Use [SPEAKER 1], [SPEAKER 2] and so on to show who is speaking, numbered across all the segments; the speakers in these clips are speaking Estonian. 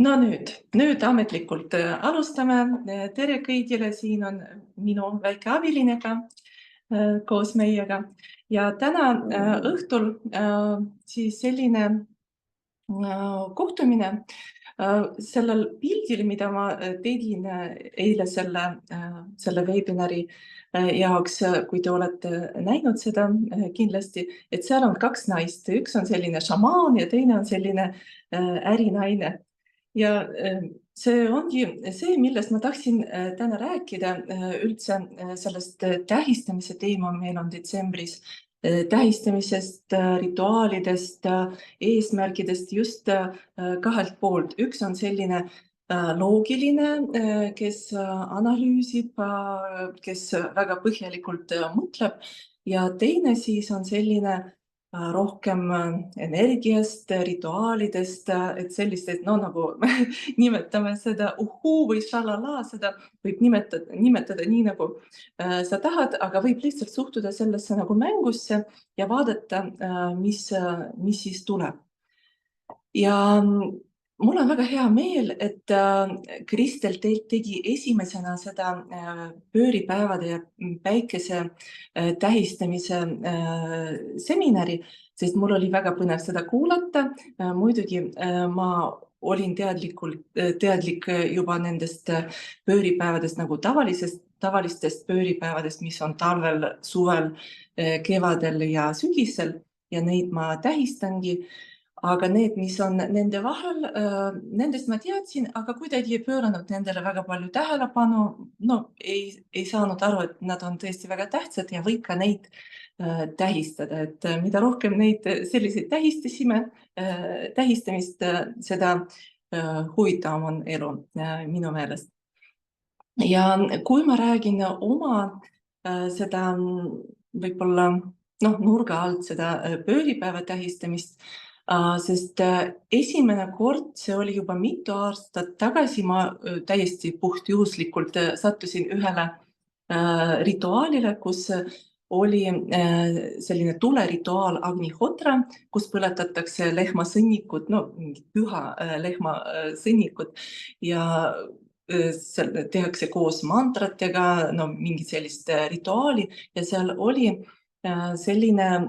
[SPEAKER 1] No nüüd ametlikult alustame. Tere kõigile, siin on minu väike abiline ka koos meiega. Ja täna õhtul siis selline kohtumine sellel pildil, mida ma tegin eile selle webinari jaoks, kui te olete näinud seda kindlasti, et seal on kaks naist. Üks on selline šamaan ja teine on selline ärinaine. Ja see ongi see, millest ma tahtsin täna rääkida üldse sellest tähistamise teema meil on detsembris. Tähistamisest, rituaalidest, eesmärkidest just kahelt poolt. Üks on selline loogiline, kes analüüsib, kes väga põhjalikult mõtleb ja teine siis on selline rohkem energiast, rituaalidest, et sellistest, no nagu nimetame seda uhuu või šalala, seda võib nimetada nii, nagu sa tahad, aga võib lihtsalt suhtuda sellesse nagu mängusse ja vaadata, mis siis tuleb. Ja mul on väga hea meel, et Kristel tegi esimesena seda pööripäevade ja päikese tähistamise seminari, sest mul oli väga põnev seda kuulata. Muidugi ma olin teadlik juba nendest pööripäevadest nagu tavalistest pööripäevadest, mis on talvel, suvel, kevadel ja sügisel ja neid ma tähistangi. Aga need, mis on nende vahel, nendest ma teadsin, aga kuidagi ei pööranud nendele väga palju tähelepanu. No ei saanud aru, et nad on tõesti väga tähtsad ja võib ka neid tähistada, et mida rohkem neid selliseid tähistamist, seda huvitavam on elu minu meelest. Ja kui ma räägin oma seda võib-olla nurga alt seda pööripäeva tähistamist, sest esimene kord, see oli juba mitu aastat tagasi, ma täiesti puhtjuhuslikult sattusin ühele rituaalile, kus oli selline tulerituaal Agnihotra, kus põletatakse lehmasõnnikut, mingit püha lehmasõnnikut ja tehakse koos mantratega, mingit sellist rituaali ja seal oli selline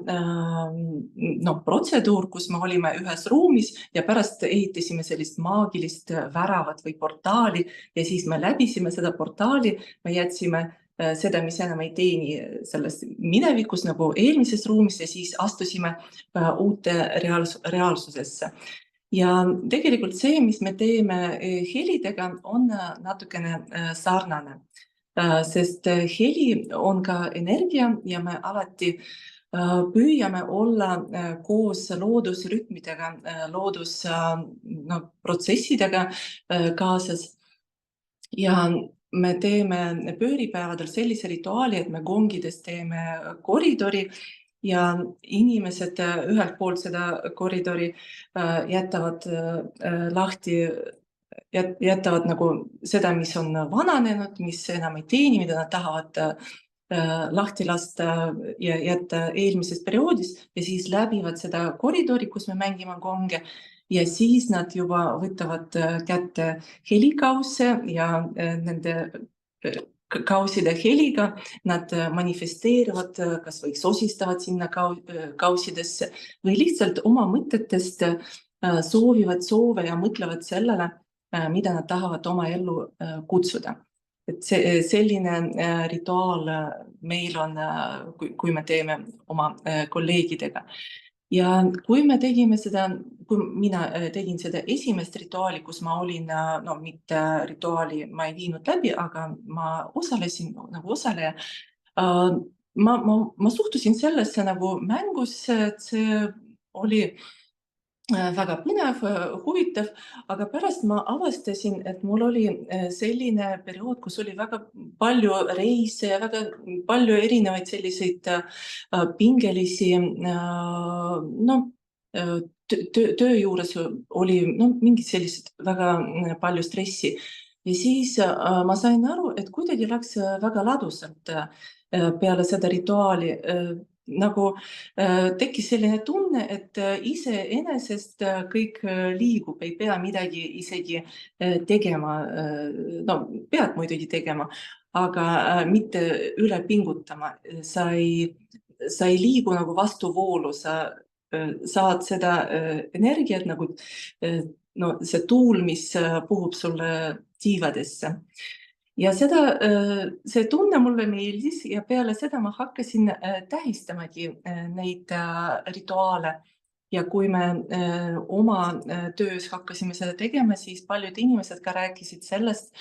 [SPEAKER 1] protseduur, kus me olime ühes ruumis ja pärast ehitasime sellist maagilist väravat või portaali ja siis me läbisime seda portaali, me jätsime seda, mis enam ei teeni selles minevikus nagu eelmises ruumis ja siis astusime uute reaalsusesse. Ja tegelikult see, mis me teeme helidega, on natukene sarnane. Sest heli on ka energia ja me alati püüame olla koos loodusrütmidega, loodusprotsessidega kaasas. Ja me teeme pööripäevadel sellise rituaali, et me gongides teeme koridori ja inimesed ühelt poolt seda koridori jätavad lahti, jätavad nagu seda, mis on vananenud, mis enam ei teeni, mida nad tahavad lahti lasta ja jätta eelmisest perioodist ja siis läbivad seda koridori, kus me mängime gonge ja siis nad juba võtavad kätte helikausse ja nende kauside heliga nad manifesteerivad, kas või sosistavad sinna kausidesse või lihtsalt oma mõtetest soovivad soove ja mõtlevad sellele, mida nad tahavad oma ellu kutsuda. Et selline rituaal meil on, kui me teeme oma kolleegidega. Ja kui me tegime seda, kui mina tegin seda esimest rituaali, kus ma olin, mitte rituaali ma ei viinud läbi, aga ma osalesin nagu osaleja, ma suhtusin sellesse nagu mängusse, et see oli väga põnev, huvitav, aga pärast ma avastasin, et mul oli selline periood, kus oli väga palju reise ja väga palju erinevaid selliseid pingelisi, töö juures oli mingid sellised väga palju stressi. Ja siis ma sain aru, et kuidagi läks väga ladusalt peale seda rituaali. nagu tekkis selline tunne, et iseenesest kõik liigub, ei pea midagi isegi tegema. No pead muidugi tegema, aga mitte üle pingutama. Sa ei liigu nagu vastuvoolu, sa saad seda energiat nagu no, see tuul, mis puhub sulle tiivadesse. Ja see tunne mulle meeldis ja peale seda ma hakkasin tähistamagi neid rituaale. Ja kui me oma töös hakkasime seda tegema, siis paljud inimesed ka rääkisid sellest,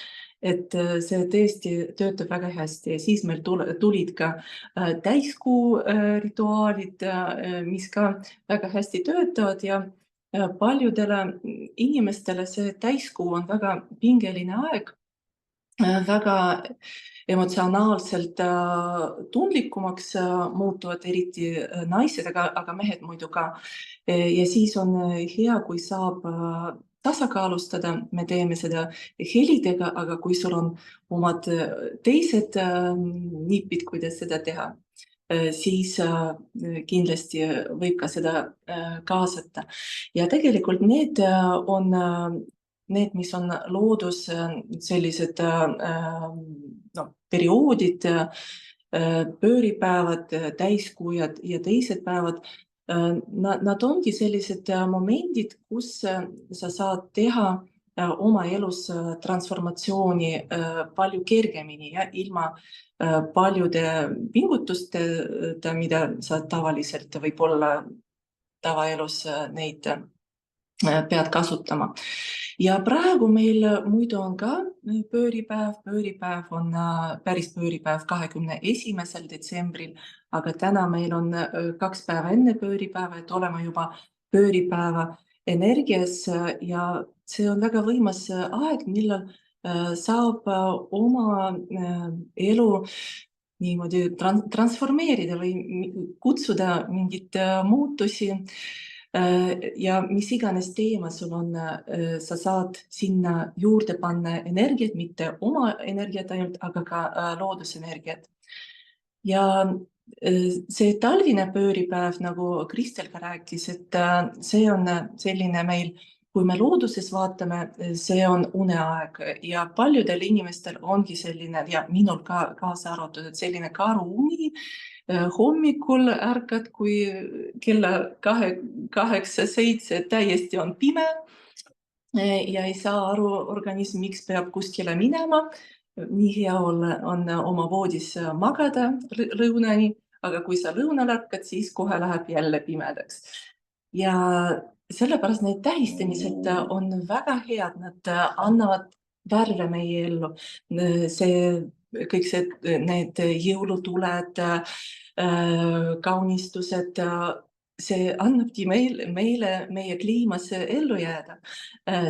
[SPEAKER 1] et see tõesti töötab väga hästi ja siis meil tulid ka täiskuu rituaalid, mis ka väga hästi töötavad ja paljudele inimestele see täiskuu on väga pingeline aeg, väga emotsionaalselt tundlikumaks muutuvad, eriti naised, aga mehed muidu ka. Ja siis on hea, kui saab tasakaalustada, me teeme seda helidega, aga kui sul on omad teised nipid, kuidas seda teha, siis kindlasti võib ka seda kaasata. Ja tegelikult need on need, mis on loodus sellised no, perioodid, pööripäevad, täiskuu ja teised päevad, nad ongi sellised momendid, kus sa saad teha oma elus transformatsiooni palju kergemini ja ilma paljude pingutusteta, mida sa tavaliselt võib-olla tavaelus neid pead kasutama. Ja praegu meil muidu on ka pööripäev. Pööripäev on päris pööripäev 21. detsembril, aga täna meil on 2 päeva enne pööripäeva, et oleme juba pööripäeva energias ja see on väga võimas aeg, millal saab oma elu niimoodi transformeerida või kutsuda mingit muutusi. Ja mis iganes teema sul on, sa saad sinna juurde panna energiat, mitte oma energiat ainult, aga ka loodusenergiat. Ja see talvine pööripäev, nagu Kristel ka rääkis, et see on selline meil, kui me looduses vaatame, see on uneaeg ja paljudel inimestel ongi selline ja minul ka kaasa arvatud, et selline karuuni. Hommikul ärkad, kui kella 8-7 täiesti on pime ja ei saa aru organism, miks peab kuskile minema. Nii hea on oma voodis magada lõunani, aga kui sa lõunal ärkad, siis kohe läheb jälle pimedaks. Ja sellepärast need tähistamised on väga head, nad annavad värve meie ellu. Kõik need jõulutuled, kaunistused, see annabki meile meie kliimas ellu jääda.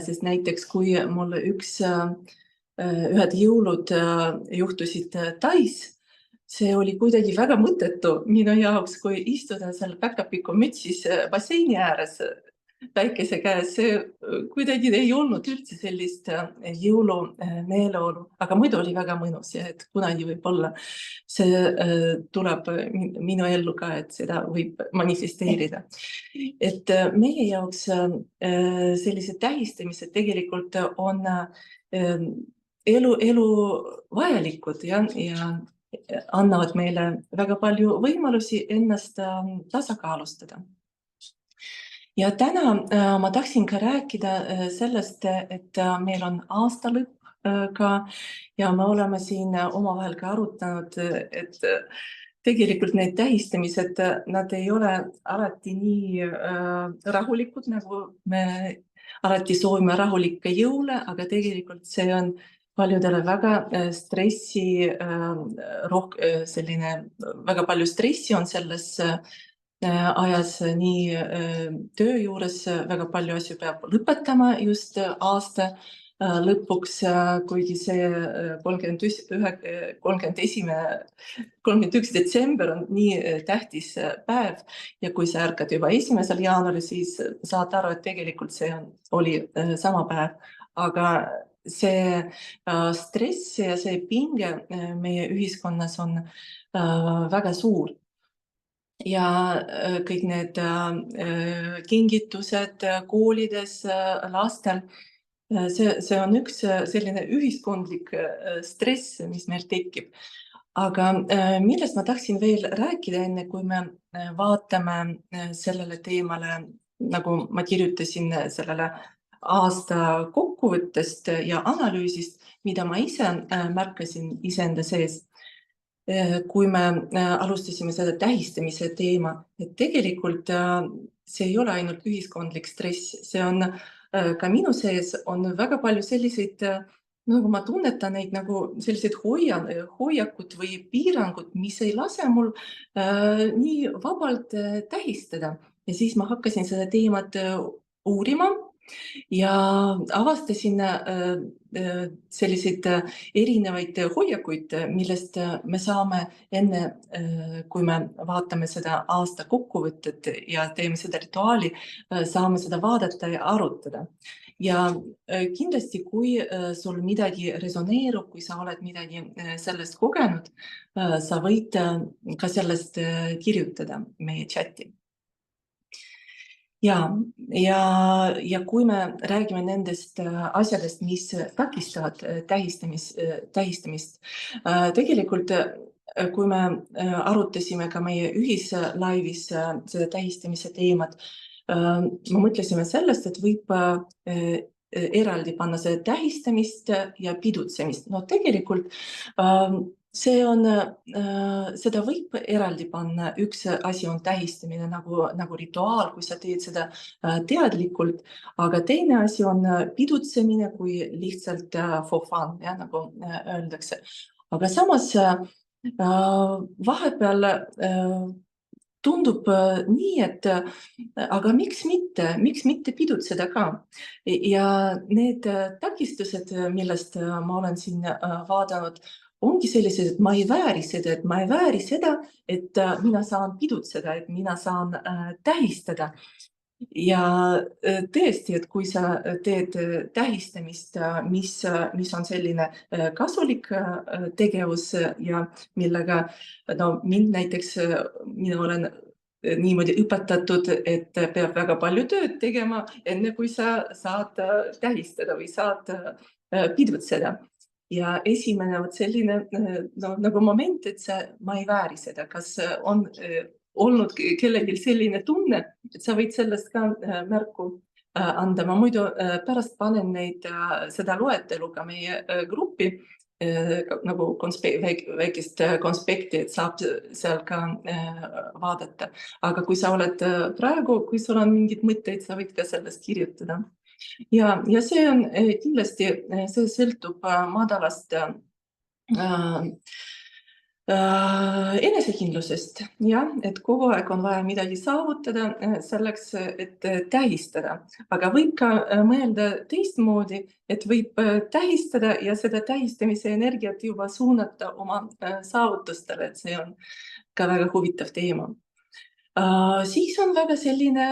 [SPEAKER 1] Sest näiteks kui mul ühed jõulud juhtusid Tais, see oli kuidagi väga mõttetu minu jaoks, kui istuda seal päkapiku mütsis basseini ääres päikese käes, see kuidagi ei olnud üldse sellist jõulumeeleolu, aga muidu oli väga mõnus ja et kunagi võib-olla see tuleb minu ellu ka, et seda võib manifesteerida. Et meie jaoks sellised tähistamised tegelikult on elu vajalikud ja annavad meile väga palju võimalusi ennast tasakaalustada. Ja täna ma tahtsin ka rääkida sellest, et meil on aastalõpp ka ja me oleme siin omavahel ka arutanud, et tegelikult need tähistamised, nad ei ole alati nii rahulikud, nagu me alati soovime rahulikke jõule, aga tegelikult see on paljudele väga väga palju stressi on selles ajas nii töö juures, väga palju asju peab lõpetama just aasta lõpuks, kuigi see 31. detsember on nii tähtis päev ja kui sa ärkad juba 1. jaanuaril, siis saad aru, et tegelikult see oli sama päev, aga see stress ja see pinge meie ühiskonnas on väga suur. ja kõik need kingitused koolides lastel. See on üks selline ühiskondlik stress, mis meil tekib. Aga millest ma tahtsin veel rääkida, enne kui me vaatame sellele teemale, nagu ma kirjutasin sellele aasta kokkuvõttest ja analüüsist, mida ma ise märkasin iseenda sees, kui me alustasime seda tähistamise teema, et tegelikult see ei ole ainult ühiskondlik stress, see on ka minu sees on väga palju selliseid, nagu ma tunnetan neid nagu sellised hoiakud või piirangud, mis ei lase mul nii vabalt tähistada. Ja siis ma hakkasin seda teemat uurima ja avastasin selliseid erinevaid hoiakuid, millest me saame enne, kui me vaatame seda aasta kokkuvõtet ja teeme seda rituaali, saame seda vaadata ja arutada. Ja kindlasti, kui sul midagi resoneerub, kui sa oled midagi sellest kogenud, sa võid ka sellest kirjutada meie chati. Ja kui me räägime nendest asjadest, mis takistavad tähistamist, tegelikult kui me arutasime ka meie ühislaivis seda tähistamise teemat, me mõtlesime sellest, et võib eraldi panna seda tähistamist ja pidutsemist. No tegelikult see on, seda võib eraldi panna, üks asi on tähistamine nagu rituaal, kui sa teed seda teadlikult, aga teine asi on pidutsemine kui lihtsalt for fun, nagu öeldakse. Aga samas vahepeal tundub nii, et aga miks mitte pidutseda ka? Ja need takistused, millest ma olen siin vaadanud, ongi sellised, et ma ei vääri seda, et mina saan pidutseda, et mina saan tähistada. Ja tõesti, et kui sa teed tähistamist, mis on selline kasulik tegevus ja millega mind näiteks, mina olen niimoodi õpetatud, et peab väga palju tööd tegema, enne kui sa saad tähistada või saad pidutseda. Ja esimene selline nagu moment, et ma ei vääri seda, kas on olnud kellelgi selline tunne, et sa võid sellest ka märku anda. Ma muidu pärast panen seda loetelu ka meie gruppi, nagu väikest konspekti, et saab seal ka vaadata. Aga kui sa oled praegu, kui sul on mingid mõtteid, sa võid ka sellest kirjutada. Ja see on kindlasti, see sõltub madalast enesekindlusest, jah, et kogu aeg on vaja midagi saavutada selleks, et tähistada. Aga võib ka mõelda teistmoodi, et võib tähistada ja seda tähistamise energiat juba suunata oma saavutustele, et see on ka väga huvitav teema. Siis on väga selline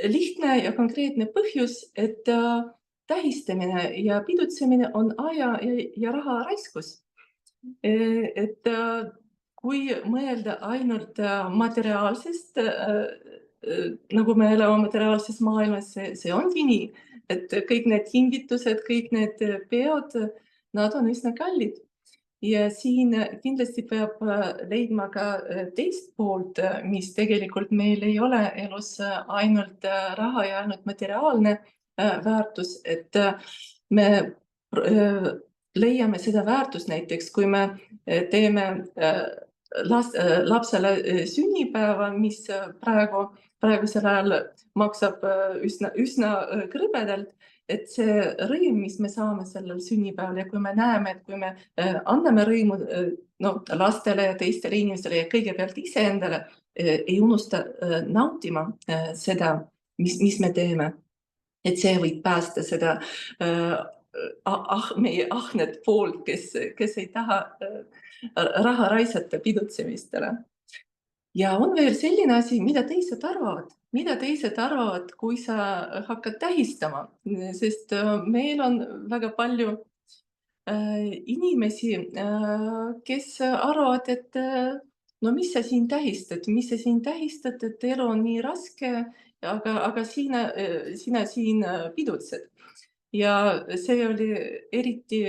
[SPEAKER 1] lihtne ja konkreetne põhjus, et tähistamine ja pidutsemine on aja ja raha raiskus. Et kui mõelda ainult materiaalsest, nagu me elame materiaalses maailmas, see ongi nii, et kõik need kingitused, kõik need peod, nad on üsna kallid. Ja siin kindlasti peab leidma ka teist poolt, mis tegelikult meil ei ole elus ainult raha ja ainult materiaalne väärtus, et me leiame seda väärtust näiteks, kui me teeme lapsele sünnipäeva, mis praegusel ajal maksab üsna krõbedalt, et see rõõm, mis me saame sellel sünnipäeval ja kui me näeme, et kui me anname rõõmu lastele ja teistele inimestele ja kõigepealt iseendale, ei unusta nautima seda, mis me teeme, et see võib päästa seda meie ahnet poolt, kes ei taha raha raisata pidutsemistele. Ja on veel selline asi, mida teised arvavad, kui sa hakkad tähistama, sest meil on väga palju inimesi, kes arvavad, et no mis sa siin tähistad, et elu on nii raske, aga sina siin pidutsed. Ja see oli eriti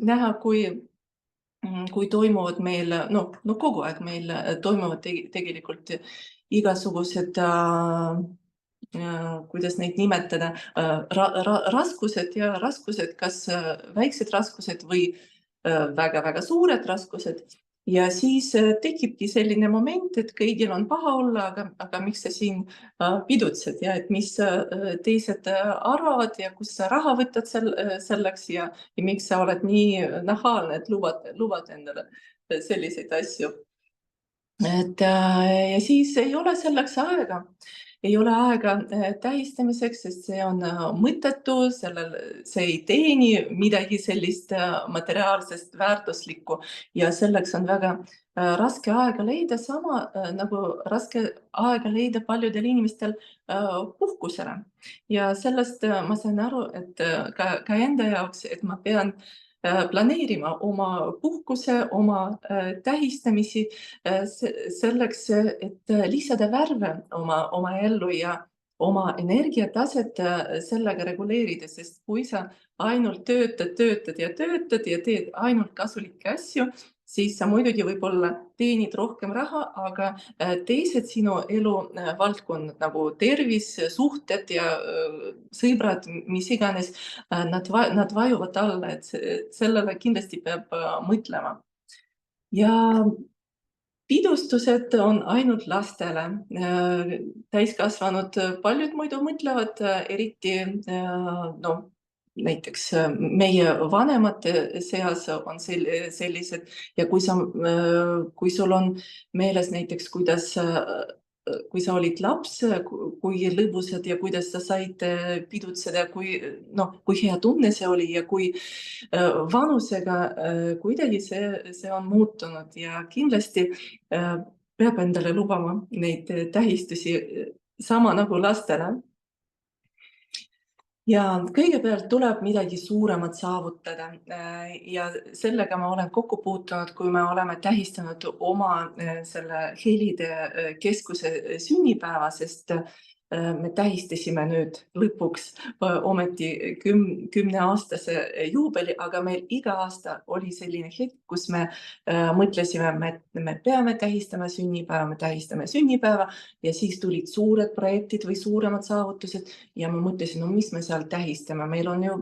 [SPEAKER 1] näha, kui toimuvad meil, no kogu aeg meil toimuvad tegelikult igasugused, kuidas neid nimetada, raskused, kas väiksed raskused või väga-väga suured raskused. Ja siis tekibki selline moment, et kõigil on paha olla, aga miks sa siin pidutsed ja et mis teised arvavad ja kust sa raha võtad selleks ja miks sa oled nii nahaalne, et lubad endale selliseid asju. Ja siis ei ole selleks aega. Ei ole aega tähistamiseks, sest see on mõttetu, see ei teeni midagi sellist materiaalsest väärtuslikku ja selleks on väga raske aega leida, sama nagu raske aega leida paljudel inimestel puhkusele. Ja sellest ma sain aru, et ka enda jaoks, et ma pean planeerima oma puhkuse, oma tähistamisi selleks, et lisada värve oma ellu ja oma energiataset sellega reguleerida, sest kui sa ainult töötad ja teed ainult kasulikke asju, siis sa muidugi võib-olla teenid rohkem raha, aga teised sinu elu valdkonnad nagu tervis, suhted ja sõbrad, mis iganes, nad vajuvad alla, et sellele kindlasti peab mõtlema. Ja pidustused on ainult lastele. Täiskasvanud paljud muidu mõtlevad, eriti näiteks meie vanemate seas on sellised ja kui sul on meeles näiteks, kui sa olid laps, kui lõbusad ja kuidas sa said pidutseda, kui hea tunne see oli ja kui vanusega kuidagi see on muutunud ja kindlasti peab endale lubama neid tähistusi sama nagu lastele. Ja kõigepealt tuleb midagi suuremat saavutada ja sellega ma olen kokku puutunud, kui me oleme tähistanud oma selle Helide keskuse sünnipäeva, sest me tähistasime nüüd lõpuks ometi 10-aastase juubeli, aga meil iga aasta oli selline hetk, kus me mõtlesime, me peame tähistama sünnipäeva ja siis tulid suured projektid või suuremad saavutused ja ma mõtlesin, no mis me seal tähistame, meil on ju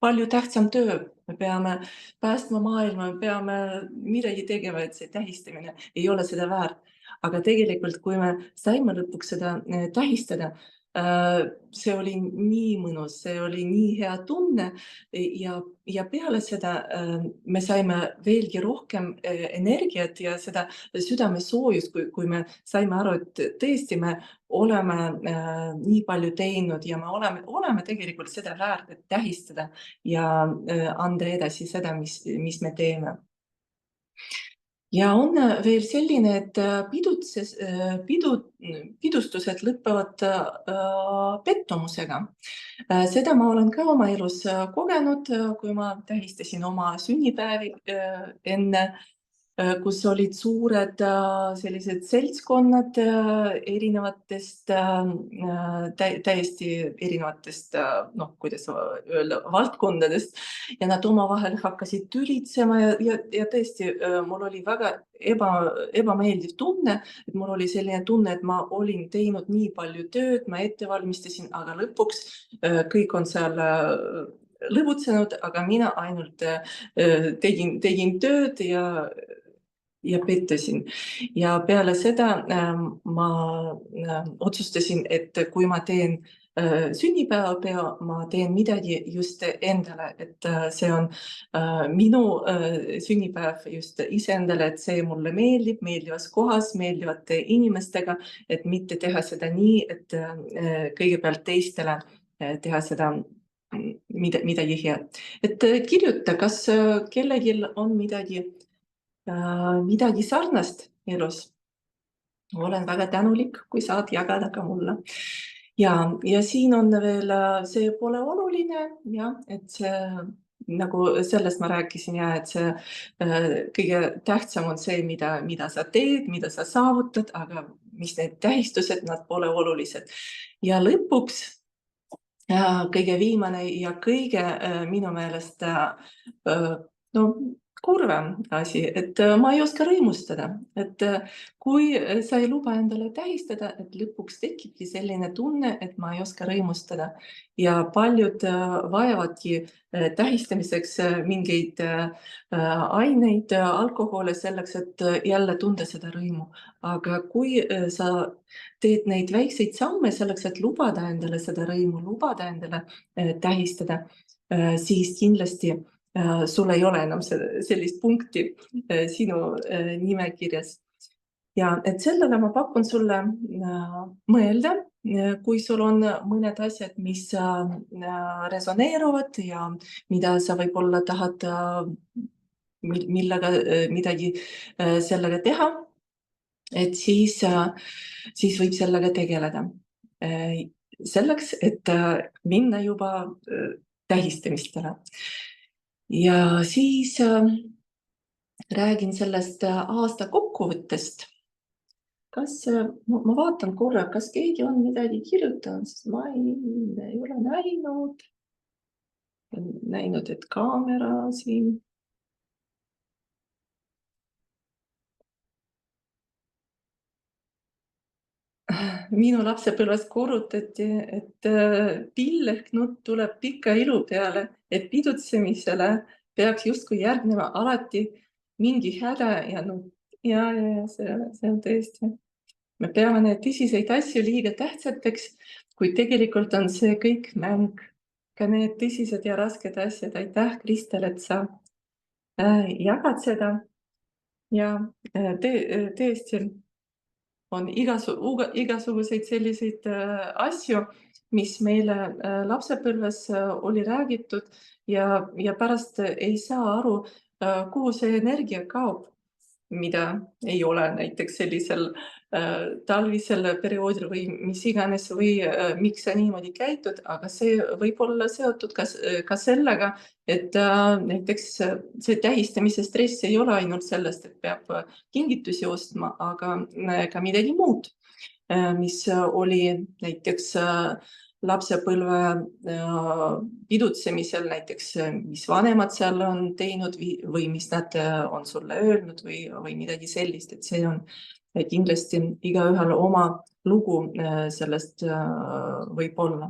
[SPEAKER 1] palju tähtsam töö, me peame päästma maailma, me peame midagi tegema, et see tähistamine ei ole seda väärt. Aga tegelikult, kui me saime lõpuks seda tähistada, see oli nii mõnus, see oli nii hea tunne ja peale seda me saime veelgi rohkem energiat ja seda südamesoojust, kui me saime aru, et tõesti me oleme nii palju teinud ja me oleme tegelikult seda väärt, et tähistada ja anda edasi seda, mis me teeme. Ja on veel selline, et pidustused lõpevad pettumusega. Seda ma olen ka oma elus kogenud, kui ma tähistasin oma sünnipäevi enne, kus olid suured sellised seltskonnad erinevatest, täiesti erinevatest, kuidas öelda, valdkondadest ja nad omavahel hakkasid tülitsema ja tõesti, mul oli väga ebameeldiv tunne, et mul oli selline tunne, et ma olin teinud nii palju tööd, ma ette valmistasin, aga lõpuks kõik on seal lõbutsenud, aga mina ainult tegin tööd ja pettusin. Ja peale seda ma otsustasin, et kui ma teen sünnipäevapeo, ma teen midagi just endale, et see on minu sünnipäev just iseendale, et see mulle meeldib, meeldivas kohas, meeldivate inimestega, et mitte teha seda nii, et kõigepealt teistele teha seda midagi head. Et kirjuta, kas kellelgi on midagi sarnast elus. Olen väga tänulik, kui saad jagada ka mulle. Ja siin on veel, see pole oluline, jah, et nagu sellest ma rääkisin ja et see kõige tähtsam on see, mida sa teed, mida sa saavutad, aga mis need tähistused, nad pole olulised. Ja lõpuks kõige viimane ja kõige minu meelest no, kurvem asi, et ma ei oska rõõmustada, et kui sa ei luba endale tähistada, et lõpuks tekibki selline tunne, et ma ei oska rõõmustada ja paljud vajavadki tähistamiseks mingeid aineid, alkohole selleks, et jälle tunda seda rõõmu. Aga kui sa teed neid väikseid samme selleks, et lubada endale seda rõõmu, lubada endale tähistada, siis kindlasti sul ei ole enam sellist punkti sinu nimekirjas. Ja et sellele ma pakun sulle mõelda, kui sul on mõned asjad, mis resoneeruvad ja mida sa võib-olla tahad millega midagi sellega teha, et siis võib sellega tegeleda. Selleks, et minna juba tähistamistele. Ja siis räägin sellest aasta kokkuvõttest. Ma vaatan korra, kas keegi on midagi kirjutanud, sest ma ei ole näinud, et kaamera siin. Minu lapsepõlves korrutati, et pill ehk nutt tuleb pika ilu peale, et pidutsemisele peaks justkui järgnema alati mingi häda ja nutt. Ja see on tõesti. Me peame need tõsiseid asju liiga tähtsateks, kuid tegelikult on see kõik mäng. Ka need tõsised ja rasked asjad. Aitäh, Kristel, et sa jagad seda. Ja tõesti on igasuguseid selliseid asju, mis meile lapsepõlves oli räägitud ja pärast ei saa aru, kuhu see energia kaob, mida ei ole näiteks sellisel talvisel perioodil või mis iganes või miks sa niimoodi käitud, aga see võib olla seotud ka sellega, et näiteks see tähistamise stress ei ole ainult sellest, et peab kingitusi ostma, aga ka midagi muud, mis oli näiteks lapsepõlve pidutsemisel näiteks, mis vanemad seal on teinud või mis nad on sulle öelnud või midagi sellist, et see on kindlasti igaühel oma lugu sellest võib olla.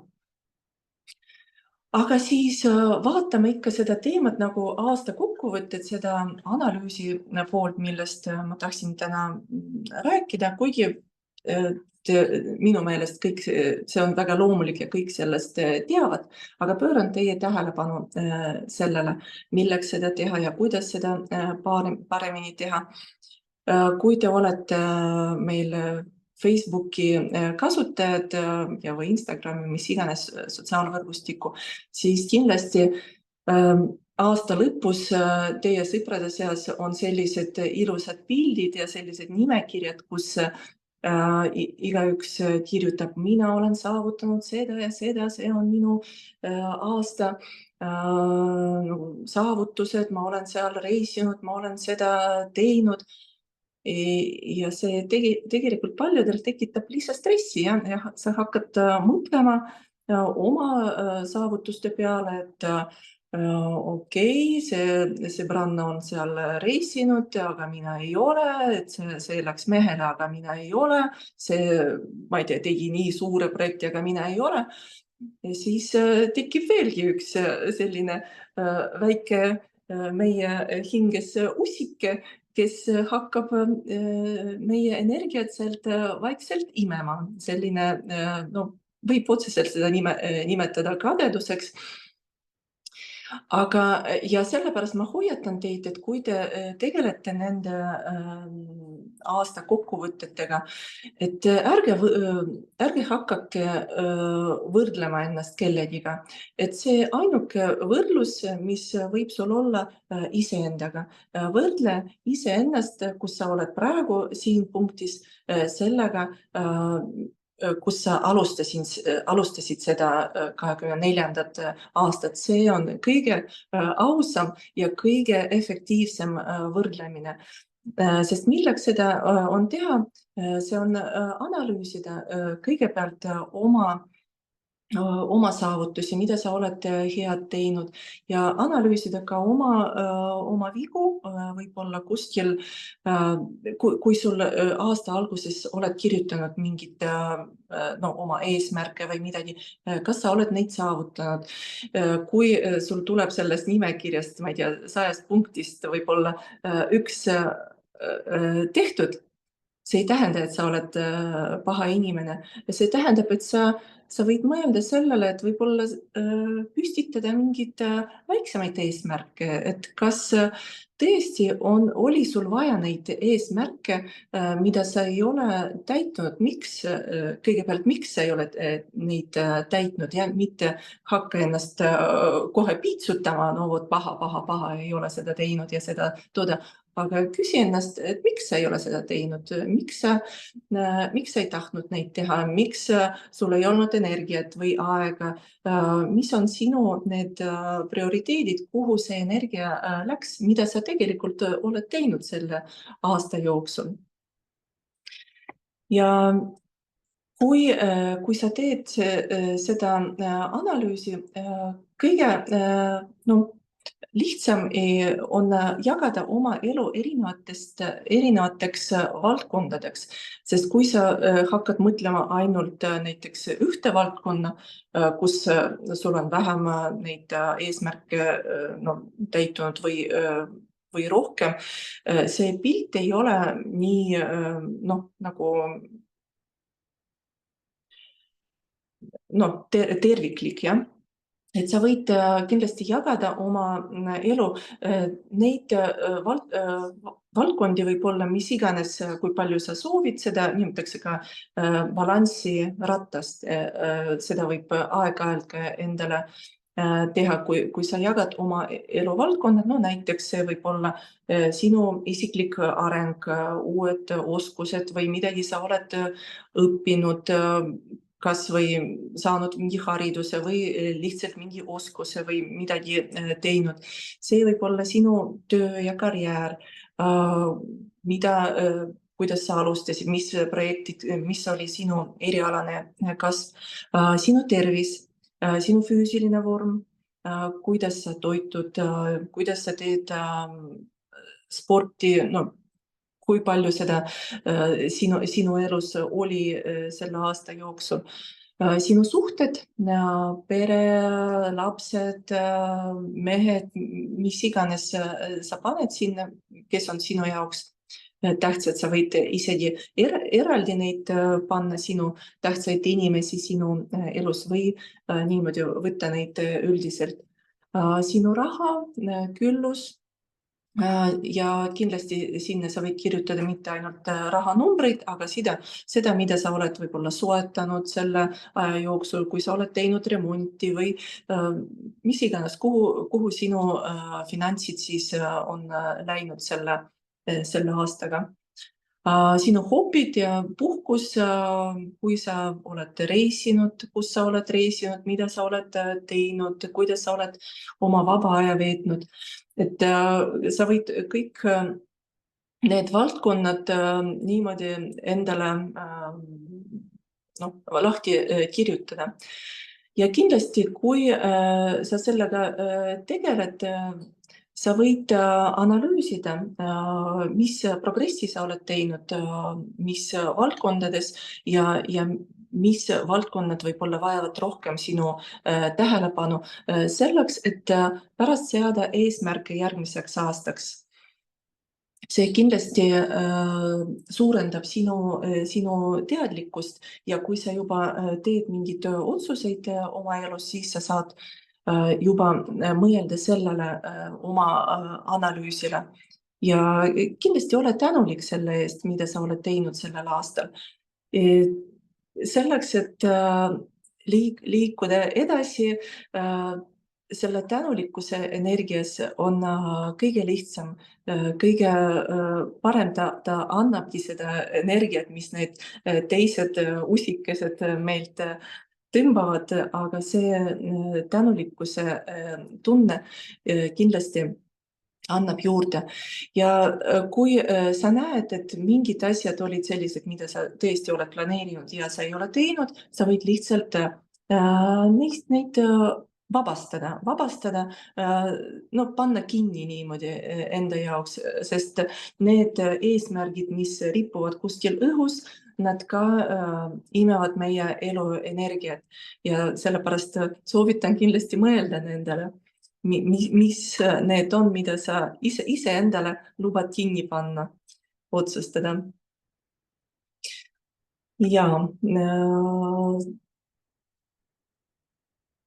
[SPEAKER 1] Aga siis vaatame ikka seda teemat nagu aasta kokkuvõtted, seda analüüsi poolt, millest ma tahtsin täna rääkida, kuigi minu meelest kõik see on väga loomulik ja kõik sellest teavad, aga pööran teie tähelepanu sellele, milleks seda teha ja kuidas seda paremini teha. Kui te olete meil Facebooki kasutajad ja või Instagrami, mis iganes sotsiaalvõrgustikku, siis kindlasti aasta lõpus teie sõprade seas on sellised ilusad pildid ja sellised nimekirjad, kus igaüks kirjutab, mina olen saavutanud seda ja seda, see on minu aasta saavutused, ma olen seal reisinud, ma olen seda teinud. Ja see tegelikult paljudel tekitab lihtsalt stressi ja sa hakkad mõtlema oma saavutuste peale, et okei, see sõbranna on seal reisinud, aga mina ei ole, et see läks mehele, aga mina ei ole, see, ma ei tea, tegi nii suure projekti, aga mina ei ole. Ja siis tekib veelgi üks selline väike meie hinges usike, kes hakkab meie energiat sealt vaikselt imema. Selline, võib otseselt seda nimetada kadeduseks. Aga ja sellepärast ma hoiatan teid, et kui te tegelete nende aasta kokkuvõtetega, et ärge hakake võrdlema ennast kellegiga. Et see ainuke võrdlus, mis võib sul olla iseendaga. Võrdle iseennast, kus sa oled praegu siin punktis, sellega, kus sa alustasid seda 24. aastat, see on kõige ausam ja kõige efektiivsem võrdlemine. Sest milleks seda on teha, see on analüüsida kõigepealt oma saavutusi, mida sa oled head teinud ja analüüsida ka oma vigu, võib-olla kuskil, kui sul aasta alguses oled kirjutanud mingit oma eesmärke või midagi, kas sa oled neid saavutanud. Kui sul tuleb sellest nimekirjast, ma ei tea, 100 punktist võib-olla üks tehtud, see ei tähenda, et sa oled paha inimene. See tähendab, et sa võid mõelda sellele, et võib-olla püstitada mingeid väiksemaid eesmärke, et kas tõesti oli sul vaja neid eesmärke, mida sa ei ole täitnud, kõigepealt miks sa ei ole neid täitnud ja mitte hakka ennast kohe piitsutama, no vot paha, ei ole seda teinud ja seda toda. Aga küsi ennast, et miks sa ei ole seda teinud, miks sa ei tahtnud neid teha, miks sul ei olnud energiat või aega, mis on sinu need prioriteedid, kuhu see energia läks, mida sa tegelikult oled teinud selle aasta jooksul. Ja kui sa teed seda analüüsi, kõige lihtsam on jagada oma elu erinevateks valdkondadeks, sest kui sa hakkad mõtlema ainult näiteks ühte valdkonna, kus sul on vähem neid eesmärke täitunud või rohkem, see pilt ei ole nii terviklik, jah. Et sa võid kindlasti jagada oma elu neid valdkondi võib-olla, mis iganes, kui palju sa soovid, seda nimetatakse ka balansiratast. Seda võib aeg-ajalt ka endale teha, kui sa jagad oma eluvaldkonnad, näiteks see võib olla sinu isiklik areng, uued oskused või midagi sa oled õppinud, kas või saanud mingi hariduse või lihtsalt mingi oskuse või midagi teinud. See võib olla sinu töö ja karjäär, kuidas sa alustasid, mis projektid, mis oli sinu erialane kasv, sinu tervis, sinu füüsiline vorm, kuidas sa toitud, kuidas sa teed sporti, kui palju seda sinu elus oli selle aasta jooksul. Sinu suhted, pere, lapsed, mehed, mis iganes sa paned sinna, kes on sinu jaoks tähtsad, sa võid isegi eraldi neid panna sinu tähtsaid inimesi sinu elus või niimoodi võtta neid üldiselt. Sinu raha, küllus. Ja kindlasti sinna sa võid kirjutada mitte ainult rahanumbreid, aga seda, mida sa oled võib-olla soetanud selle aja jooksul, kui sa oled teinud remonti või mis iganes, kuhu sinu finantsid siis on läinud selle aastaga. Sinu hobid ja puhkus, kui sa oled reisinud, kus sa oled reisinud, mida sa oled teinud, kuidas sa oled oma vaba aja veetnud. Et sa võid kõik need valdkonnad niimoodi endale lahti kirjutada. Ja kindlasti, kui sa sellega tegeled, sa võid analüüsida, mis progressi sa oled teinud, mis valdkondades ja mis valdkonnad võib-olla vajavad rohkem sinu tähelepanu selleks, et pärast seada eesmärke järgmiseks aastaks. See kindlasti suurendab sinu teadlikkust ja kui sa juba teed mingeid otsuseid oma elus, siis sa saad juba mõelda sellele oma analüüsile ja kindlasti ole tänulik selle eest, mida sa oled teinud sellel aastal. Selleks, et liikuda edasi, selle tänulikkuse energias on kõige lihtsam, kõige parem ta annabki seda energiat, mis need teised usikesed meilt tõmbavad, aga see tänulikkuse tunne kindlasti annab juurde. Ja kui sa näed, et mingid asjad olid sellised, mida sa tõesti oled planeerinud ja sa ei ole teinud, sa võid lihtsalt neid vabastada, no panna kinni niimoodi enda jaoks, sest need eesmärgid, mis ripuvad kuskil õhus, nad ka imevad meie elu energiat ja sellepärast soovitan kindlasti mõelda nendele, mis need on, mida sa ise endale lubad kinni panna, otsustada. Ja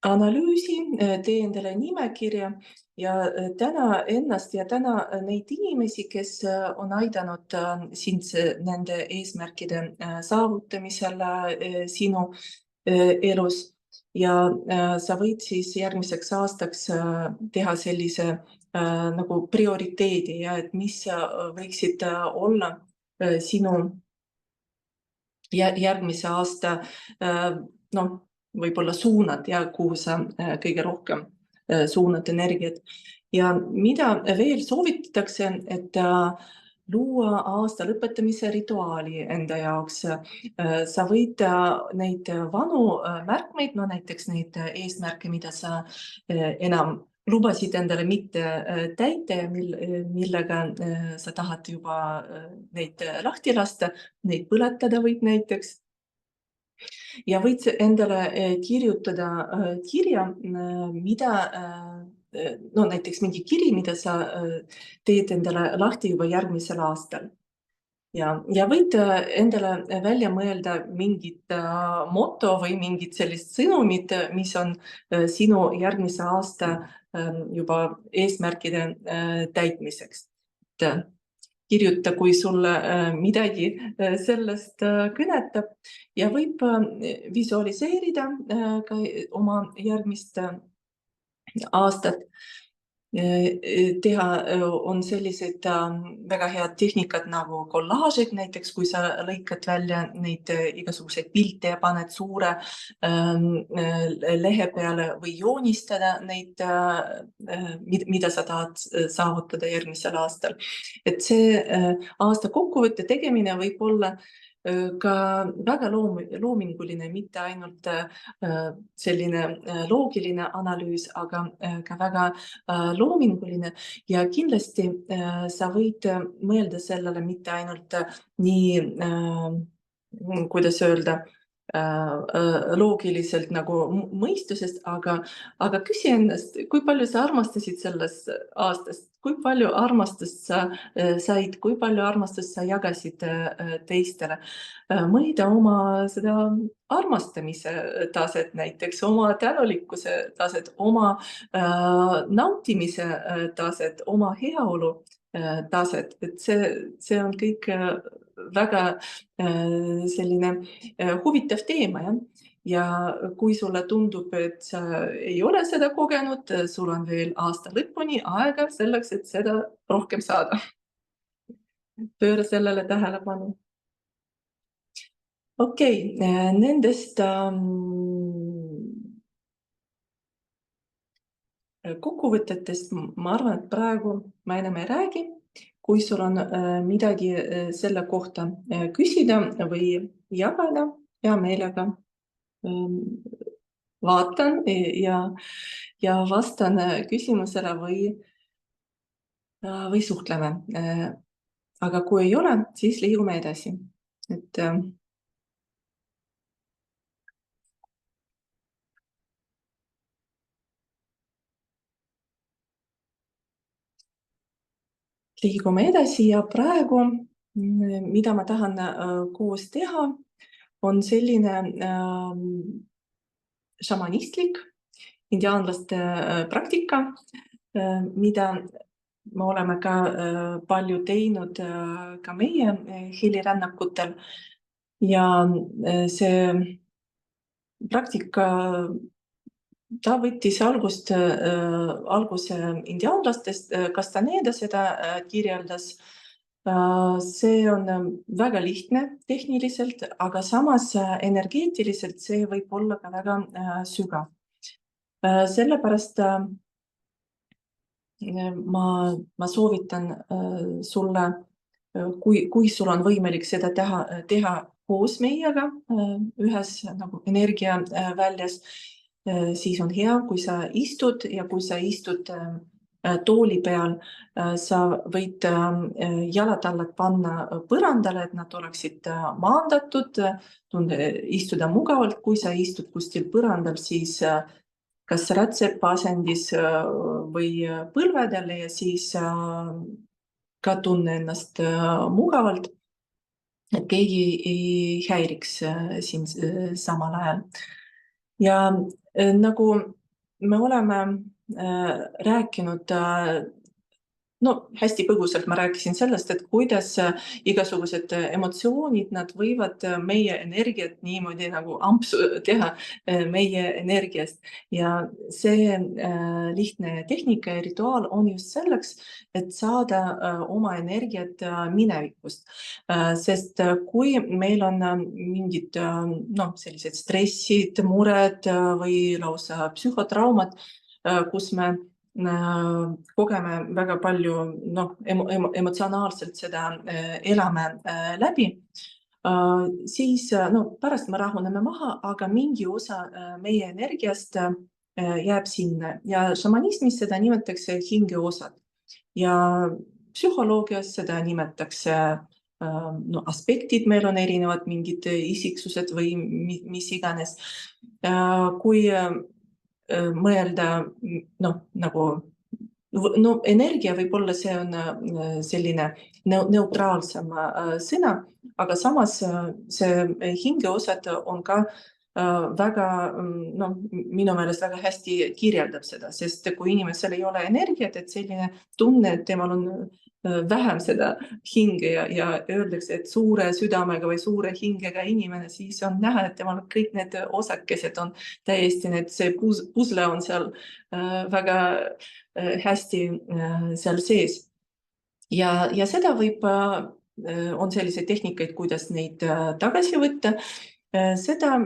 [SPEAKER 1] analüüsi, tee endale nimekirja ja täna ennast ja täna neid inimesi, kes on aidanud sind nende eesmärkide saavutamisel sinu elus. Ja sa võid siis järgmiseks aastaks teha sellise nagu prioriteedi ja et mis võiksid olla sinu järgmise aasta noh, võib-olla suunad ja kuhu sa kõige rohkem suunad energiat. Ja mida veel soovitatakse, et luua aasta lõpetamise rituaali enda jaoks. Sa võid neid vanu märkmeid, no näiteks neid eesmärke, mida sa enam lubasid endale mitte täita ja millega sa tahad juba neid lahti lasta, neid põletada võid näiteks. Ja võid endale kirjutada kirja, mida, no näiteks mingi kiri, mida sa teed endale lahti juba järgmisel aastal. Ja võid endale välja mõelda mingit moto või mingit sellist sõnumit, mis on sinu järgmise aasta juba eesmärkide täitmiseks. Kirjuta, kui sulle midagi sellest kõnetab ja võib visualiseerida ka oma järgmist aastat. Teha on sellised väga head tehnikad nagu kollaažid, näiteks kui sa lõikad välja neid igasuguseid pilte ja paned suure lehe peale või joonistada neid, mida sa tahad saavutada järgmisel aastal. Et see aasta kokkuvõtte tegemine võib olla ka väga loominguline, mitte ainult selline loogiline analüüs, aga ka väga loominguline ja kindlasti sa võid mõelda sellele mitte ainult nii, kuidas öelda, loogiliselt nagu mõistusest, aga küsi ennast, kui palju sa armastasid sellest aastast, kui palju armastust sa said, kui palju armastust sa jagasid teistele. Mõõda oma seda armastamise taset näiteks, oma tänulikkuse taset, oma nautimise taset, oma heaolu taset, et see on kõik väga selline huvitav teema, jah. Ja kui sulle tundub, et sa ei ole seda kogenud, sul on veel aasta lõpuni aega selleks, et seda rohkem saada. Pööra sellele tähelepanu. Okei, nendest kokkuvõtetest ma arvan, et praegu ma enam ei räägi. Kui sul on midagi selle kohta küsida või jagada, hea meelega vaatan ja vastan küsimusele või suhtleme. Aga kui ei ole, siis liigume edasi. Et liigume edasi ja praegu, mida ma tahan koos teha, on selline šamanistlik indiaanlaste praktika, mida me oleme ka palju teinud ka meie helirännakutel. Ja see praktika ta võttis alguse indiaanlastest, Castaneda seda kirjeldas. See on väga lihtne tehniliselt, aga samas energeetiliselt see võib olla ka väga sügav. Sellepärast ma soovitan sulle, kui sul on võimalik seda teha koos meiega ühes nagu energiaväljas, siis on hea, kui sa istud ja kui sa istud tooli peal, sa võid jalad alla panna põrandale, et nad oleksid maandatud, istuda mugavalt. Kui sa istud kuskil põrandal, siis kas rätsepa asendis või põlvedel ja siis ka tunne ennast mugavalt, et keegi ei häiriks sind samal ajal. Ja nagu me oleme rääkinud, hästi põgusalt ma rääkisin sellest, et kuidas igasugused emotsioonid, nad võivad meie energiat niimoodi nagu ampsu teha meie energiast. Ja see lihtne tehnika ja rituaal on just selleks, et saada oma energiat minevikust. Sest kui meil on mingid sellised stressid, mured või lausa psühhotraumad, kus me kogeme väga palju emotsionaalselt seda elame läbi, siis pärast me rahuneme maha, aga mingi osa meie energiast jääb sinna ja šamanismis seda nimetatakse hingeosad ja psühholoogias seda nimetatakse aspektid, meil on erinevad mingid isiksused või mis iganes. Kui mõelda, energia võib-olla see on selline neutraalsem sõna, aga samas see hingeosad on ka väga, minu meelest väga hästi kirjeldab seda, sest kui inimesel ei ole energiat, et selline tunne, et temal on vähem seda hinge ja öeldakse, et suure südamega või suure hingega inimene, siis on näha, et temal kõik need osakesed on täiesti, see pusle on seal väga hästi seal sees. Ja seda on selliseid tehnikaid, kuidas neid tagasi võtta. Seda,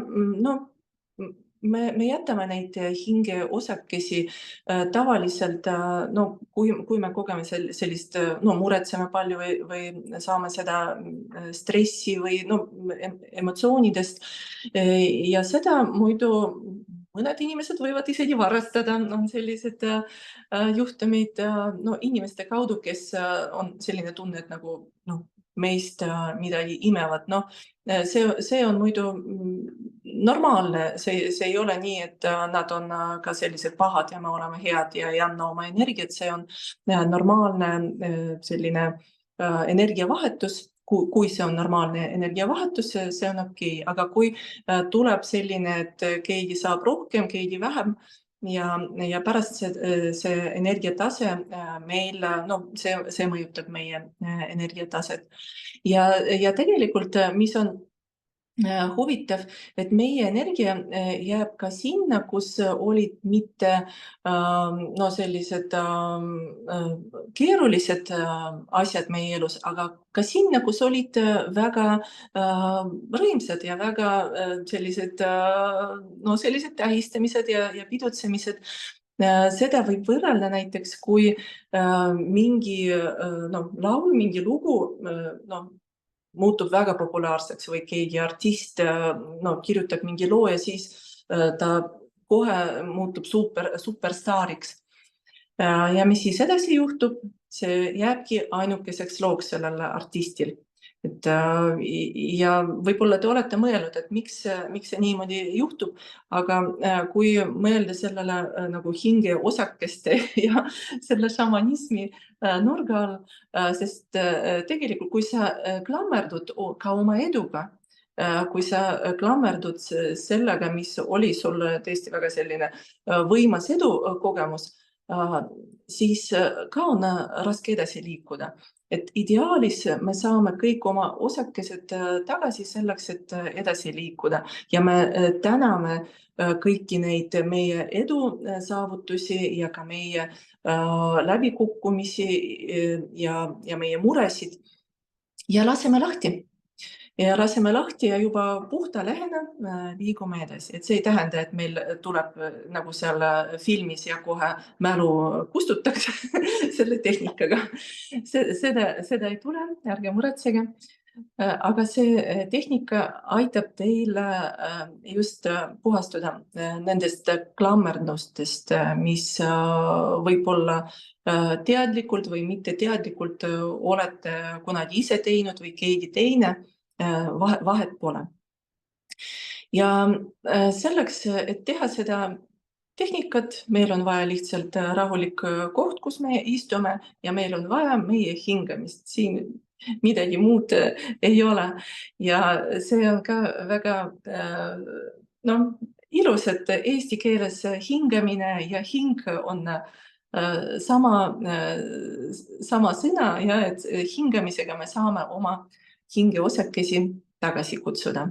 [SPEAKER 1] me jätame neid hingeosakesi tavaliselt, kui me kogeme sellist, muretseme palju või saame seda stressi või emotsioonidest ja seda muidu mõned inimesed võivad isegi varastada, on sellised juhtumid inimeste kaudu, kes on selline tunne, et nagu meist midagi imevad. See on muidu normaalne, see ei ole nii, et nad on ka sellised pahad ja me oleme head ja ei anna oma energiat, see on normaalne selline energiavahetus. Kui see on normaalne energiavahetus, see on okei, aga kui tuleb selline, et keegi saab rohkem, keegi vähem ja pärast see energiatase meil, see mõjutab meie energiataset. Ja tegelikult, mis on huvitav, et meie energia jääb ka sinna, kus olid mitte sellised keerulised asjad meie elus, aga ka sinna, kus olid väga rõõmsad ja väga sellised tähistamised ja pidutsemised. Seda võib võrrelda näiteks, kui mingi laul, mingi lugu muutub väga populaarseks või keegi artist kirjutab mingi loo ja siis ta kohe muutub superstaariks. Ja mis siis edasi juhtub, see jääbki ainukeseks looks sellele artistil. Ja võib-olla te olete mõelnud, et miks see niimoodi juhtub, aga kui mõelda sellele nagu hingeosakeste ja selle šamanismi nurga all, sest tegelikult kui sa klammerdud ka oma eduga, kui sa klammerdud sellega, mis oli sul tõesti väga selline võimas edu kogemus, siis ka on raske edasi liikuda. et ideaalis me saame kõik oma osakesed tagasi selleks, et edasi liikuda ja me täname kõiki neid meie edu saavutusi ja ka meie läbikukkumisi ja meie muresid ja laseme lahti. Ja laseme lahti ja juba puhta lehena liigume edasi. Et see ei tähenda, et meil tuleb nagu seal filmis ja kohe mälu kustutakse selle tehnikaga. Seda ei tule, ärge muretsege. Aga see tehnika aitab teil just puhastuda nendest klammerdustest, mis võib-olla teadlikult või mitte teadlikult olete kunagi ise teinud või keegi teine. Vahet pole. Ja selleks, et teha seda tehnikat, meil on vaja lihtsalt rahulik koht, kus me istume ja meil on vaja meie hingamist. Siin midagi muud ei ole. Ja see on ka väga ilus, et eesti keeles hingamine ja hing on sama sõna ja et hingamisega me saame oma hingeosakesi tagasi kutsuda.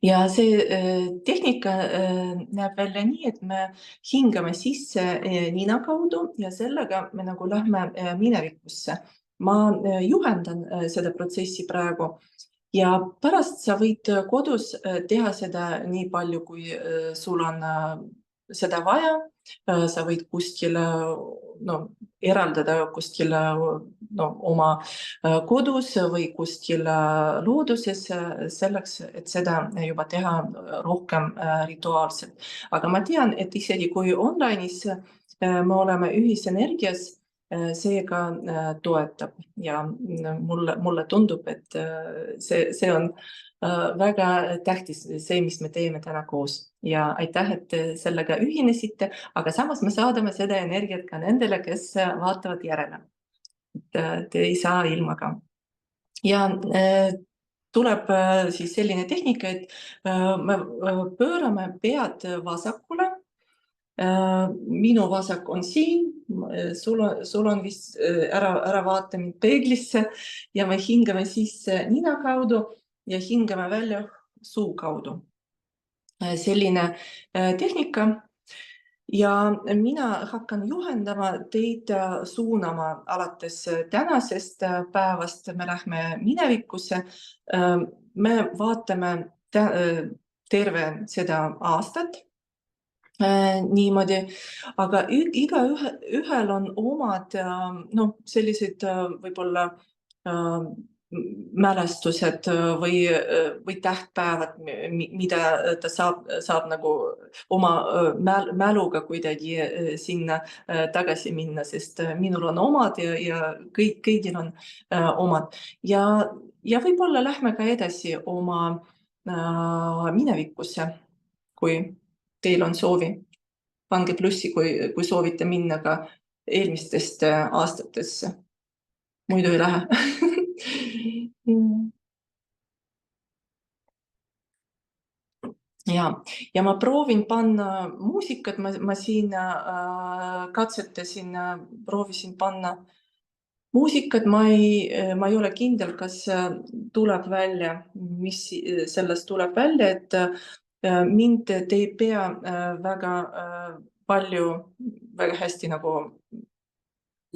[SPEAKER 1] Ja see tehnika näeb välja nii, et me hingame sisse nina kaudu ja sellega me nagu lähme minevikusse. Ma juhendan seda protsessi praegu ja pärast sa võid kodus teha seda nii palju, kui sul on seda vaja. Sa võid kuskil eraldada kuskil oma kodus või kuskil looduses selleks, et seda juba teha rohkem rituaalselt. Aga ma tean, et isegi kui online'is me oleme ühisenergias, seega toetab ja mulle tundub, et see on väga tähtis, see, mis me teeme täna koos. Ja aitäh, et sellega ühinesite, aga samas me saadame seda energiat ka nendele, kes vaatavad järele. Te ei saa ilma ka. Ja tuleb siis selline tehnika, et me pöörame pead vasakule. Minu vasak on siin, sul on vist ära vaata mind peeglisse ja me hingame sisse nina kaudu ja hingame välja suu kaudu. Selline tehnika ja mina hakkan juhendama teid suunama alates tänasest päevast. Me lähme minevikusse. Me vaatame terve seda aastat niimoodi, aga igaühel on omad sellised võib-olla mälestused või tähtpäevad, mida ta saab nagu oma mäluga kuidagi sinna tagasi minna, sest minul on omad ja kõigil on omad. Ja võib-olla lähme ka edasi oma minevikusse, kui teil on soovi. Pange plussi, kui soovite minna ka eelmistest aastatesse. Muidu ei lähe. Ja ma proovin panna muusikat, ma siin katsetasin, proovisin panna muusikat, ma ei ole kindel, kas tuleb välja, mis sellest tuleb välja, et mind te ei pea väga palju, väga hästi nagu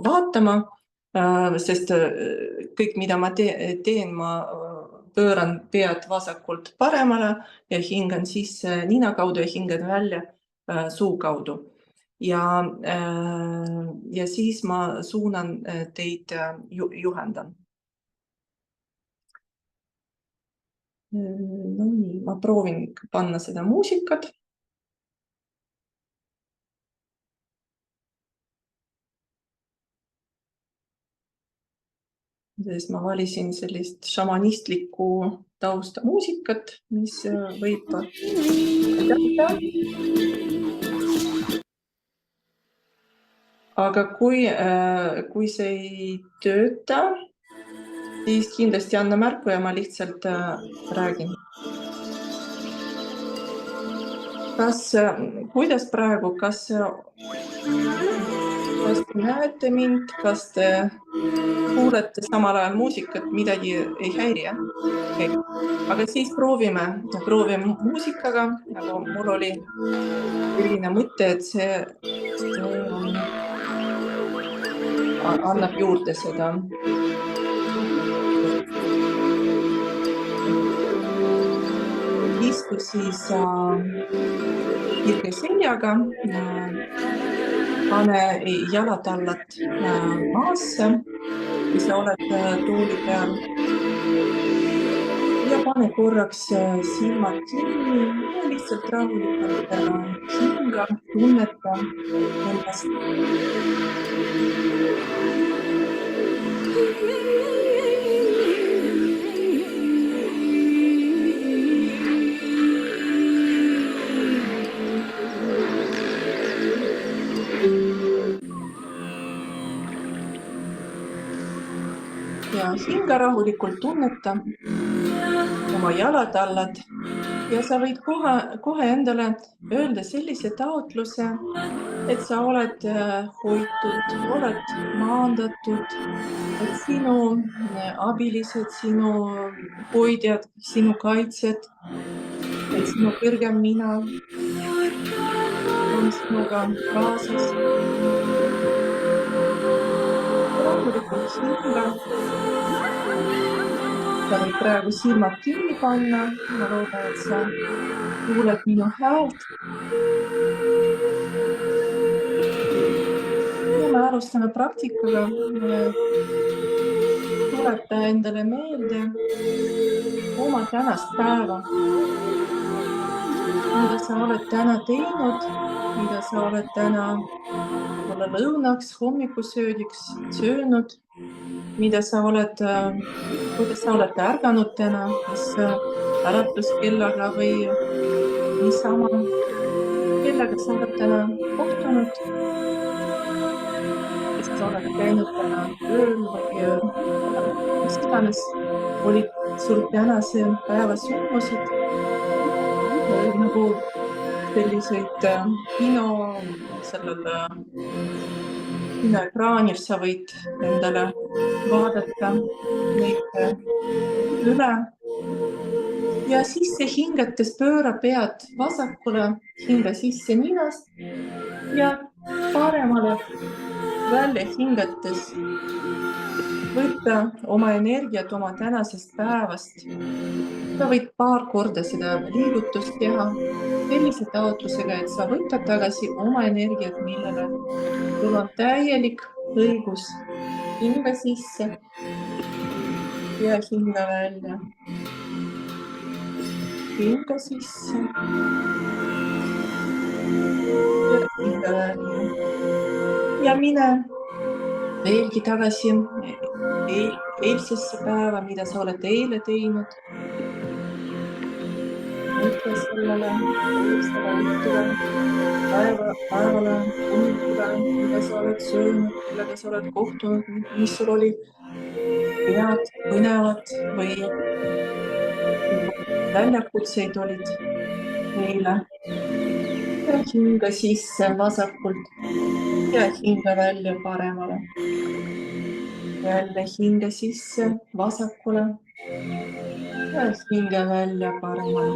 [SPEAKER 1] vaatama, sest kõik, mida ma teen, ma pööran pead vasakult paremale ja hingan sisse nina kaudu ja hingan välja suu kaudu. Ja siis ma suunan teid juhendan. No nii, ma proovin panna seda muusikat. Sest ma valisin sellist šamanistlikku tausta muusikat, mis võib aidata. Aga kui see ei tööta, siis kindlasti anna märku ja ma lihtsalt räägin. Kuidas praegu, kas kas te näete mind, kas te kuulete samal ajal muusikat, midagi ei häiri, jah? Okei. Aga siis proovime muusikaga, aga mul oli selline mõte, et see annab juurde seda. Istu siis kirge seljaga, pane jalatallad maasse, kui sa oled tooli peal. Ja pane korraks silmad kinni ja lihtsalt rahulikult hinga, tunneta ennast. Ja hinga rahulikult tunneta oma jalatallad ja sa võid kohe endale öelda sellise taotluse, et sa oled hoitud, oled maandatud, et sinu abilised, sinu hoidjad, sinu kaitsjad, et sinu kõrgem mina on sinuga kaasas. Rahulikult hinga. Sa võid praegu silmad kinni panna. Ma loodan, et sa kuuled minu häält. Ja me alustame praktikaga. Tuleta endale meelde oma tänast päeva. Mida sa oled täna teinud, mida sa oled täna lõunaks, hommikusöödiks söönud, kuidas sa oled ärganud täna, kas äratuskellaga või niisama, kellega sa oled täna kohtunud, kas sa oled käinud täna ööl või mis iganes olid sul tänase päeva sündmused, nagu selliseid kinoekraanil sa võid endale vaadata neid üle ja sisse hingates pööra pead vasakule, hinga sisse ninast ja paremale välja hingates võtta oma energiat oma tänasest päevast. Sa võid paar korda seda liigutust teha sellise taotlusega, et sa võtad tagasi oma energiat, millele sul on täielik õigus. Hinga sisse ja hinga välja. Hinga sisse ja hinga välja. Ja mine veelgi tagasi eilsesse päeva, mida sa oled eile teinud. Mõtle sellele päevale, hommikule, mida sa oled söönud, millega sa oled kohtunud, mis sul oli head, põnevad või väljakutseid olid eile. Ja hinga sisse vasakult ja hinga välja paremale. Jälle hinga sisse vasakule ja hinga välja paremale.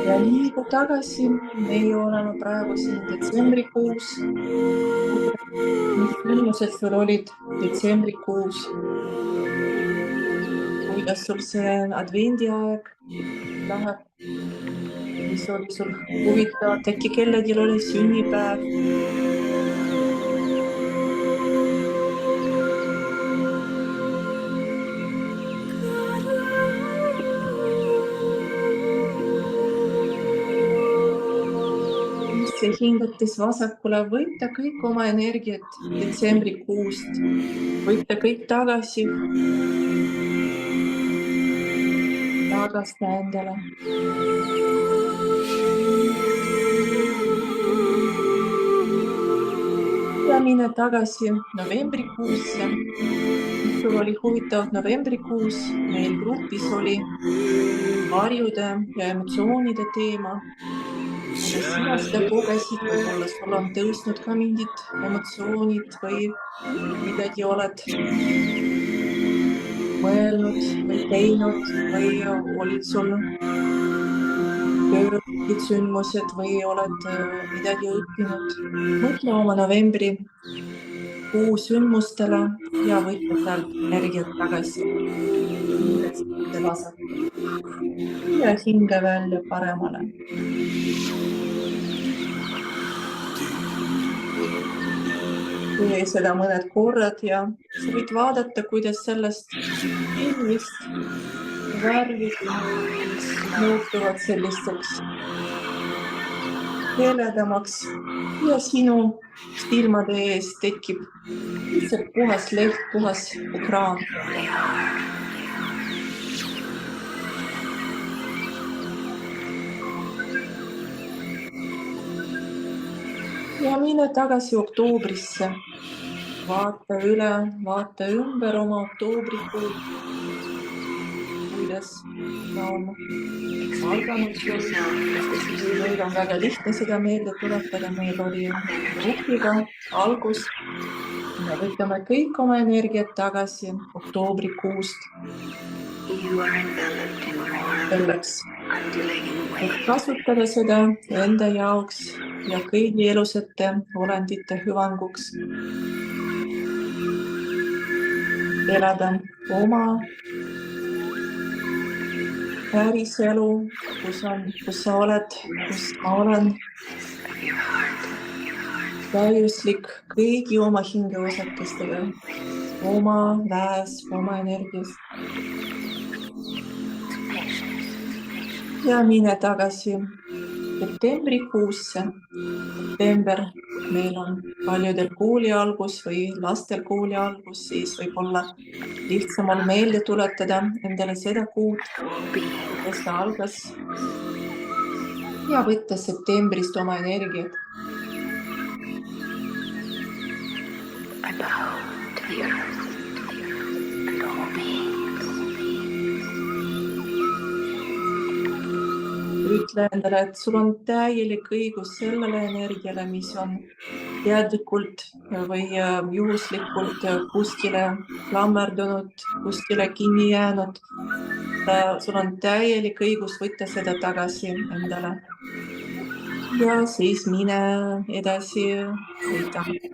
[SPEAKER 1] Ja liigu tagasi, meie oleme praegu siin detsembrikuus. Mis sündmused sul olid detsembrikuus? Kuidas sul see advendiaeg läheb? Mis oli sul huvitavat? Äkki kellelgi oli sünnipäev? Hingates vasakule, võita kõik oma energiat detsembrikuust, võita kõik tagasi endale. Ja mine tagasi novembrikuusse. Sul oli huvitav novembrikuus, meil grupis oli varjude ja emotsioonide teema. kuidas sina seda kogesid, võib-olla sul on tõusnud ka mingid emotsioonid või midagi oled mõelnud või teinud või olid sul tööl mingid sündmused või oled midagi õppinud. Mõtle oma novembrikuu sündmustele ja võta sealt energiat tagasi. Hinge sisse vasakule ja hinge välja paremale. Tee seda mõned korrad ja sa võid vaadata, kuidas sellest filmist värvid muutuvad sellisteks heledamaks ja sinu silmade ees tekib lihtsalt puhas leht, puhas ekraan. Ja mine tagasi oktoobrisse. Vaata üle, vaata ümber oma oktoobrikuu. Kuidas ta on alganud sul. Meil on väga lihtne seda meelde tuletada. Meil oli rupiga algus. Me võtame kõik oma energiat tagasi oktoobrikuust. Selleks, et kasutada seda enda jaoks ja kõigi elusate olendite hüvanguks. Elada oma päris elu, kus sa oled, kus ma olen. Täiuslik kõigi oma hingeosakestega, oma väes, oma energias. Ja mine tagasi septembrikuusse. September meil on paljudel kooli algus või lastel kooli algus, siis võib-olla lihtsamal meelde tuletada endale seda kuud, kuidas ta algas. Ja võtta septembrist oma energiat. Ütle endale, et sul on täielik õigus sellele energiale, mis on teadlikult või juhuslikult kuskile klammerdunud, kuskile kinni jäänud. Sul on täielik õigus võtta seda tagasi endale. Ja siis mine edasi,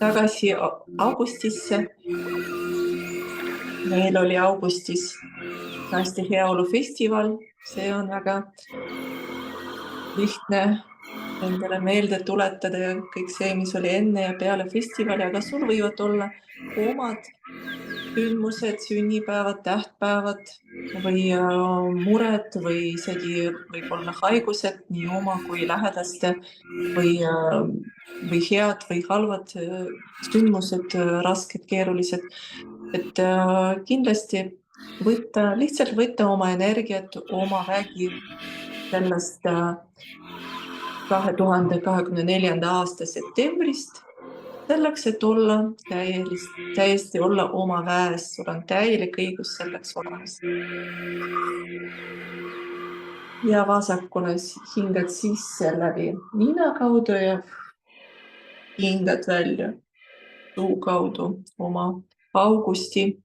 [SPEAKER 1] tagasi augustisse. Meil oli augustis Naiste Heaolu festival. See on väga lihtne endale meelde tuletada kõik see, mis oli enne ja peale festivali, aga sul võivad olla omad sündmused, sünnipäevad, tähtpäevad või mured või isegi võib-olla haigused, nii oma kui lähedaste või head või halvad sündmused, rasked, keerulised. Et kindlasti lihtsalt võtta oma energiat, oma vägi sellest 2024. aasta septembrist, selleks, et olla täiesti olla oma väes. Sul on täielik õigus selleks olemas. Ja vasakule hingad sisse läbi nina kaudu ja hingad välja suu kaudu oma augusti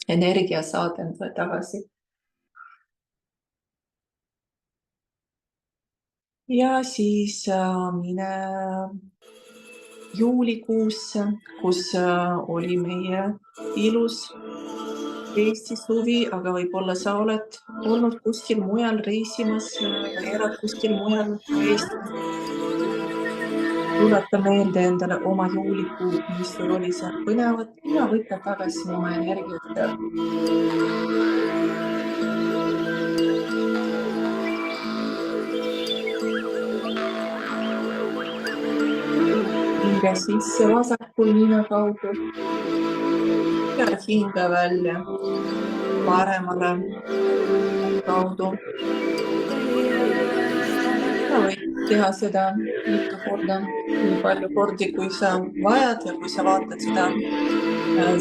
[SPEAKER 1] energia saad endale tagasi. Ja siis mine juulikuusse, kus oli meie ilus Eesti suvi, aga võib-olla sa oled olnud kuskil mujal reisimas või elad kuskil mujal Eestis. Tuleta meelde endale oma juulikuu, mis sul oli seal põnevad ja võta tagasi oma energiat. Hinge sisse vasakul nina kaudu ja hinge välja paremale kaudu. Ja võid teha seda mitu korda, nii palju kordi, kui sa vajad ja kui sa vaatad seda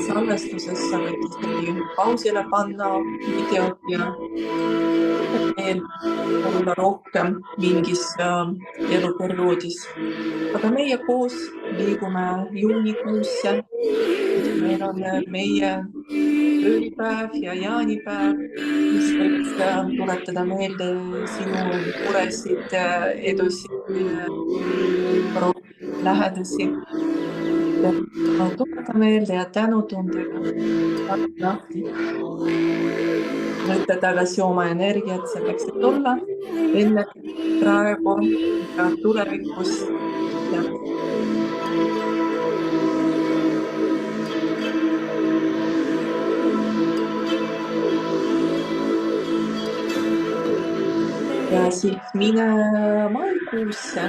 [SPEAKER 1] salvestuses, sa võid isegi pausile panna videot ja veel olla rohkem mingis eluperioodis. Aga meie koos liigume juunikuusse. Meil on meie ööpäev ja jaanipäev, mis võiks tuletada meelde sinu muresid, edusid, lähedasi. Tuleta meelde ja tänutundega lahti. Võtta tagasi oma energiat selleks, et olla enne praegu ja tulevikus. Ja siis mine maikuusse.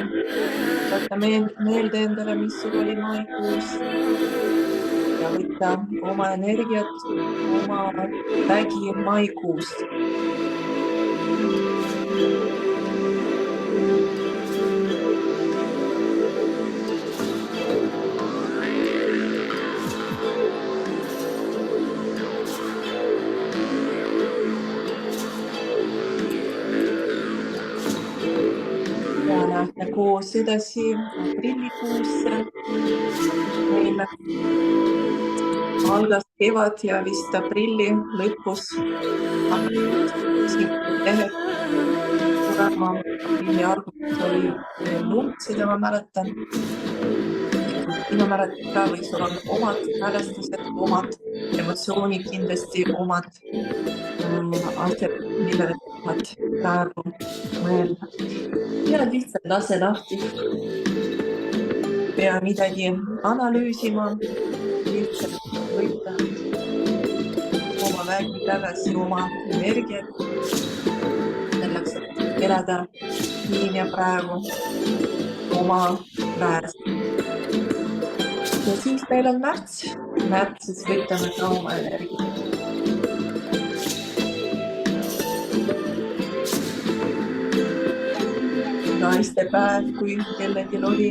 [SPEAKER 1] Võta meelde endale, mis sul oli maikuus. Ja võtta oma energiat, oma vägi maikuust. Lähme koos edasi aprillikuusse. Meil algas kevad ja vist aprilli lõpus lehed tulema. Aprilli alguses oli lund, seda ma mäletan. Sina mäletad ka või sul on omad mälestused, omad emotsioonid, kindlasti omad asjad, millele tahad praegu mõelda. Ja lihtsalt lase lahti. Pea midagi analüüsima. Lihtsalt võtta oma vägi tagasi, oma energiat. Selleks, et elada siin ja praegu oma väes. Ja siis meil on märts. Märtsis võtame ka oma energiat. Naistepäev, kui kellelgi oli.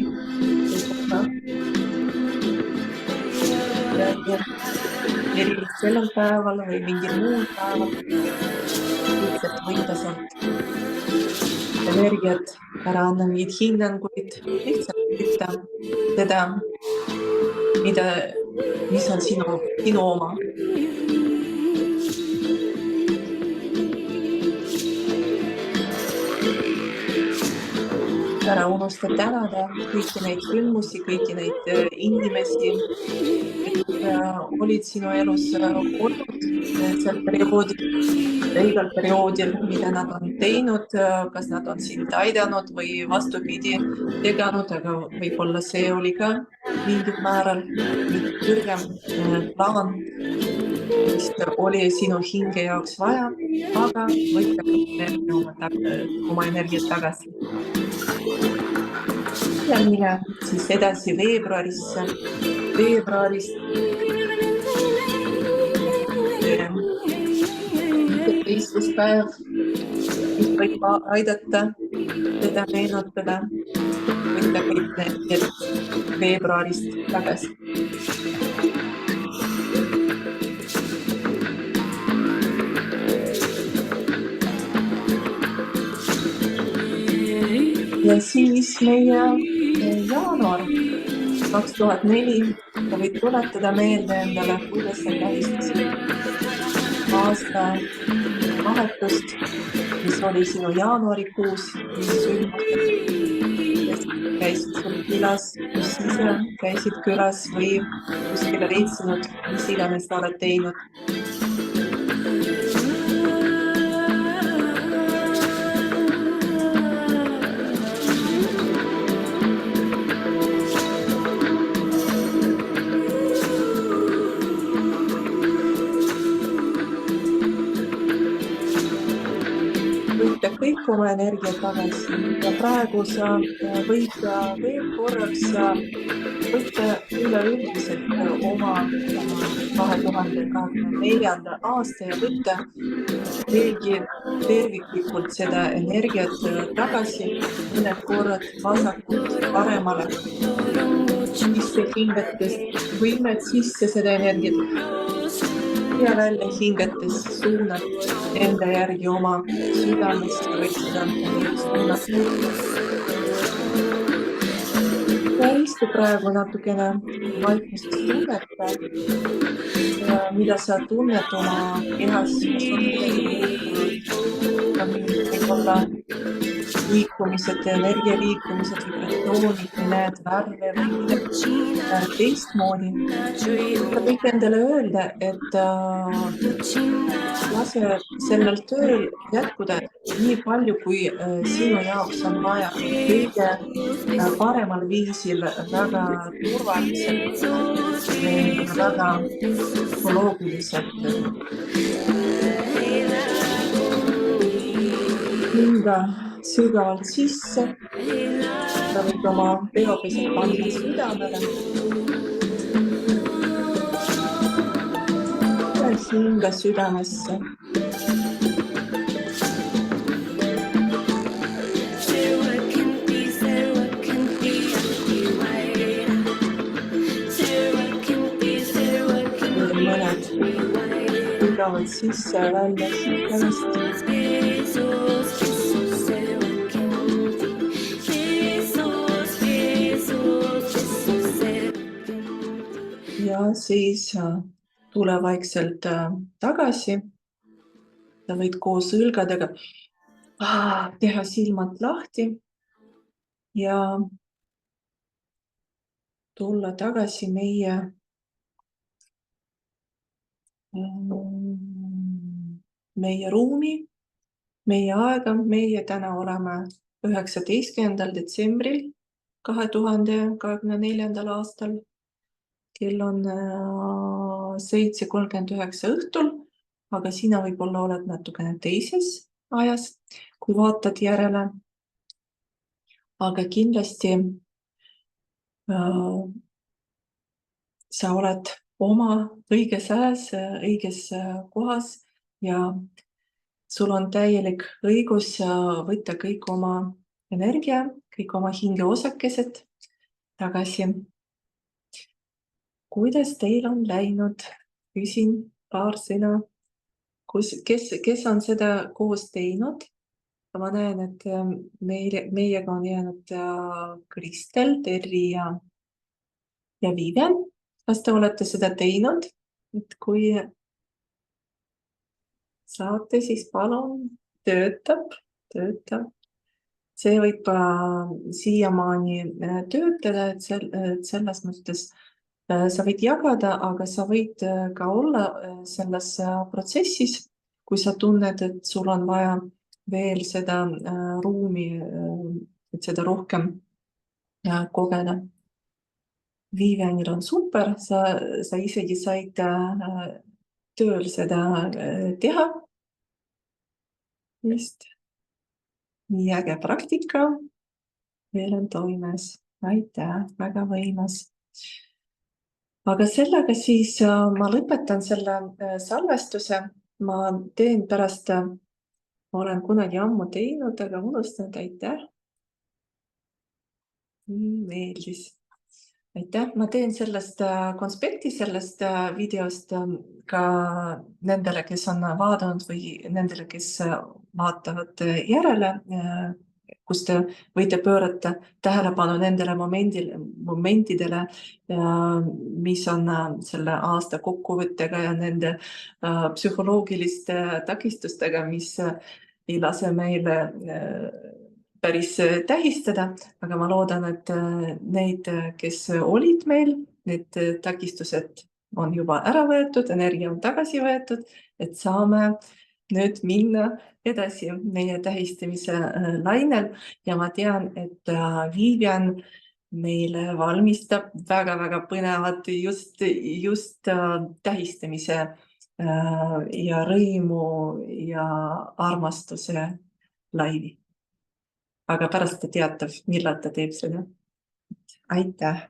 [SPEAKER 1] Erilist sellel päeval või mingil muul päeval. Lihtsalt võtta sealt energiat, ära anna mingid hinnanguid. Lihtsalt võtta seda, mis on sinu oma. Ära unusta tänada kõiki neid sündmusi, kõiki neid inimesi, kes olid sinu elus olnud sel perioodil, igal perioodil, mida nad on teinud, kas nad on sind aidanud või vastupidi teganud, aga võib-olla see oli ka mingil määral kõrgem plaan, mis oli sinu hinge jaoks vaja, aga võtta oma energiat tagasi. Ja mine siis edasi veebruarisse. Veebruarist päev, mis võib aidata teda meenutada, võtta kõik need veebruarist tagasi. Ja siis meie jaanuar 2004, sa võid tuletada meelde endale, kuidas sa tähistasid aasta vahetust, mis oli sinu jaanuarikuus, mis sündmused, käisid sul külas, kus ise käisid külas või kuskile reitsinud, mis iganes sa oled teinud. Kõik kõik oma energiat tagasi ja praegu sa võid veel korraks võtta üleüldiselt oma 2024. aasta ja võtta veelgi terviklikult seda energiat tagasi, mõned korrad vasakult paremale. Sisse hingates võimed sisse seda energiat ja välja hingates suunad enda järgi oma südamest või seda suunata. Ja istu praegu natukene vaikusest tunneta, mida sa tunned oma kehas, kas on midagi võib-olla liikumised, energialiikumised, vibratsioonid, näed värve või midagi teistmoodi. Sa võid endale öelda, et lase sellel tööl jätkuda nii palju, kui sinu jaoks on vaja. Kõige paremal viisil, väga turvaliselt ja väga psühholoogiliselt. Hinga sügavalt sisse. Sa võid oma peopesed panna südamele. Ja hinga südamesse. Sügavalt sisse ja välja sügavast. Ja siis tule vaikselt tagasi. Sa võid koos õlgadega teha silmad lahti ja tulla tagasi meie ruumi, meie aega. Meie täna oleme 19. detsembril 2024. aastal. Kell on 7:39 õhtul, aga sina võib-olla oled natukene teises ajas, kui vaatad järele. Aga kindlasti sa oled oma õiges ajas, õiges kohas ja sul on täielik õigus võtta kõik oma energia, kõik oma hingeosakesed tagasi. Kuidas teil on läinud? Küsin paar sõna. Kes on seda koos teinud? Ma näen, et meiega on jäänud Kristel, Terri ja Vivian. Kas te olete seda teinud? Et kui saate, siis palun töötab. See võib siiamaani töötada, et selles mõttes sa võid jagada, aga sa võid ka olla selles protsessis, kui sa tunned, et sul on vaja veel seda ruumi, et seda rohkem kogeda. Vivianil on super, sa isegi said tööl seda teha. Just. Nii äge praktika. Veel on toimes. Aitäh, väga võimas. Aga sellega siis ma lõpetan selle salvestuse. Ma teen pärast, olen kunagi ammu teinud, aga unustanud, aitäh. Nii meeldis. Aitäh, ma teen sellest konspekti, sellest videost ka nendele, kes on vaadanud või nendele, kes vaatavad järele, kus te võite pöörata tähelepanu nendele momentidele, mis on selle aasta kokkuvõttega ja nende psühholoogiliste takistustega, mis ei lase meile päris tähistada, aga ma loodan, et neid, kes olid meil, need takistused on juba ära võetud, energia on tagasi võetud, et saame nüüd minna edasi meie tähistamise lainel ja ma tean, et Vivian meile valmistab väga-väga põnevat just tähistamise ja rõimu ja armastuse laivi. Aga pärast ta teatab, millal ta teeb seda. Aitäh!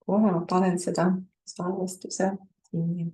[SPEAKER 1] Kohe ma panen seda salvestuse kinni.